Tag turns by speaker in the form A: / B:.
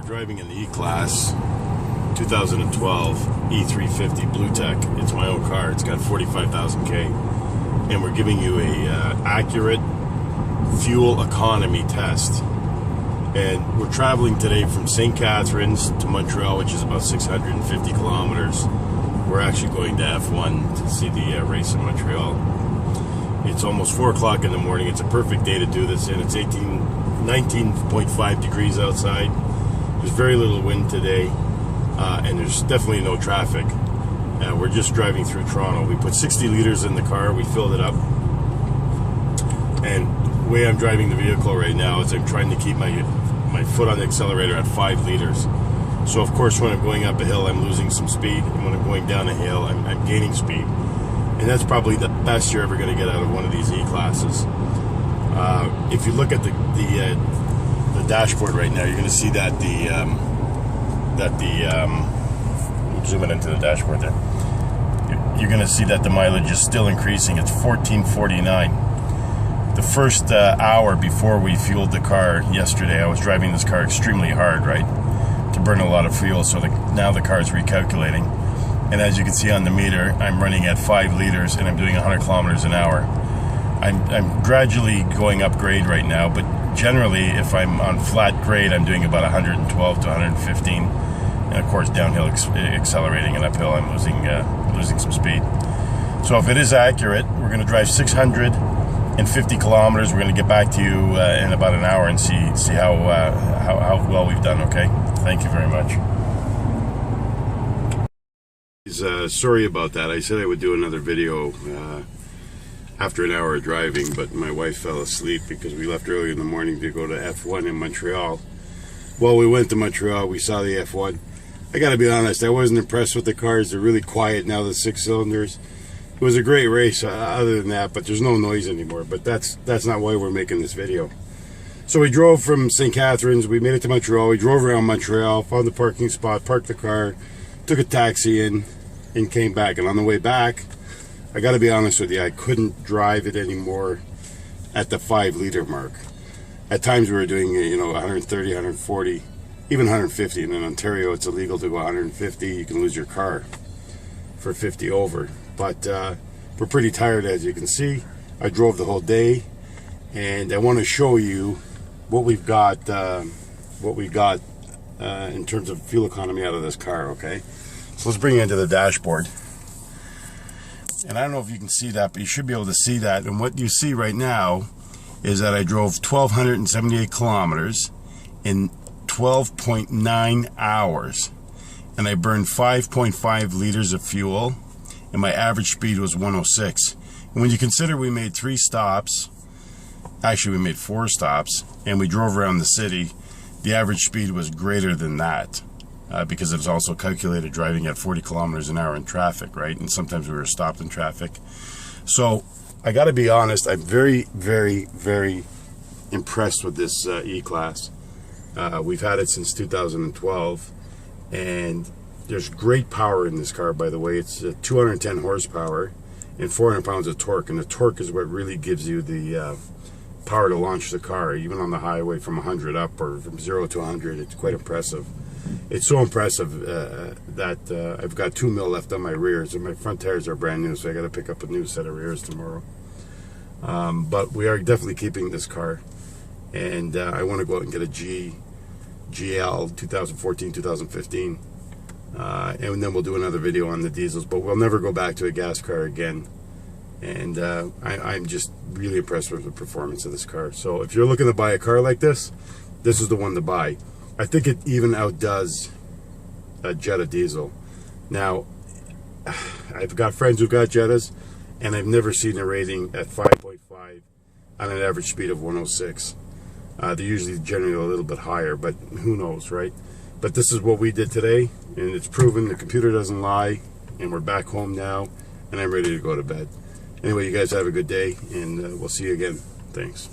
A: Driving in the E-Class 2012 E350 Bluetec. It's my own car. It's got 45,000 K, and we're giving you a accurate fuel economy test. And we're traveling today from St. Catharines to Montreal, which is about 650 kilometers. We're actually going to F1 to see the race in Montreal. It's almost 4 o'clock in the morning. It's a perfect day to do this in. It's 19.5 degrees outside. There's very little wind today, and there's definitely no traffic. We're just driving through Toronto. We put 60 liters in the car. We filled it up. And the way I'm driving the vehicle right now is I'm trying to keep my foot on the accelerator at 5 liters. So of course when I'm going up a hill I'm losing some speed, and when I'm going down a hill I'm gaining speed. And that's probably the best you're ever going to get out of one of these E-classes. If you look at the dashboard right now, you're going to see that zoom it into the dashboard there. You're going to see that the mileage is still increasing. It's 1449. The first hour before we fueled the car yesterday, I was driving this car extremely hard, right, to burn a lot of fuel. So now the car is recalculating, and as you can see on the meter, I'm running at 5 liters and I'm doing 100 kilometers an hour. I'm gradually going up grade right now, but generally if I'm on flat grade I'm doing about 112 to 115, and of course downhill accelerating, and uphill I'm losing some speed. So if it is accurate, we're going to drive 650 kilometers. We're going to get back to you in about an hour and see how well we've done. Okay, thank you very much. Sorry about that. I said I would do another video after an hour of driving, but my wife fell asleep because we left early in the morning to go to F1 in Montreal. Well, we went to Montreal, we saw the F1. I gotta be honest, I wasn't impressed with the cars. They're really quiet now, the 6 cylinders. It was a great race other than that, but there's no noise anymore. But that's not why we're making this video. So we drove from St. Catharines, we made it to Montreal, we drove around Montreal, found the parking spot, parked the car, took a taxi in, and came back. And on the way back, I gotta be honest with you, I couldn't drive it anymore at the 5 liter mark. At times we were doing 130, 140, even 150, and in Ontario it's illegal to go 150. You can lose your car for 50 over. But we're pretty tired, as you can see. I drove the whole day, and I want to show you what we've got in terms of fuel economy out of this car. Okay, so let's bring it into the dashboard. And I don't know if you can see that, but you should be able to see that. And what you see right now is that I drove 1,278 kilometers in 12.9 hours, and I burned 5.5 liters of fuel, and my average speed was 106. And when you consider we made 3 stops, actually we made 4 stops, and we drove around the city, the average speed was greater than that. Because it was also calculated driving at 40 kilometers an hour in traffic, right? And sometimes we were stopped in traffic. So I got to be honest, I'm very, very, very impressed with this E-Class. We've had it since 2012, and there's great power in this car, by the way. It's 210 horsepower and 400 pounds of torque, and the torque is what really gives you the power to launch the car, even on the highway from 100 up, or from 0 to 100. It's quite impressive. It's so impressive that I've got 2 mil left on my rears, and my front tires are brand new, so I got to pick up a new set of rears tomorrow. But we are definitely keeping this car, and I want to go out and get a GL 2014, 2015, and then we'll do another video on the diesels. But we'll never go back to a gas car again. And I'm just really impressed with the performance of this car. So if you're looking to buy a car like this, this is the one to buy. I think it even outdoes a Jetta diesel. Now, I've got friends who've got Jettas, and I've never seen a rating at 5.5 on an average speed of 106. They're usually generally a little bit higher, but who knows, right? But this is what we did today, and it's proven the computer doesn't lie, and we're back home now, and I'm ready to go to bed. Anyway, you guys have a good day, and we'll see you again. Thanks.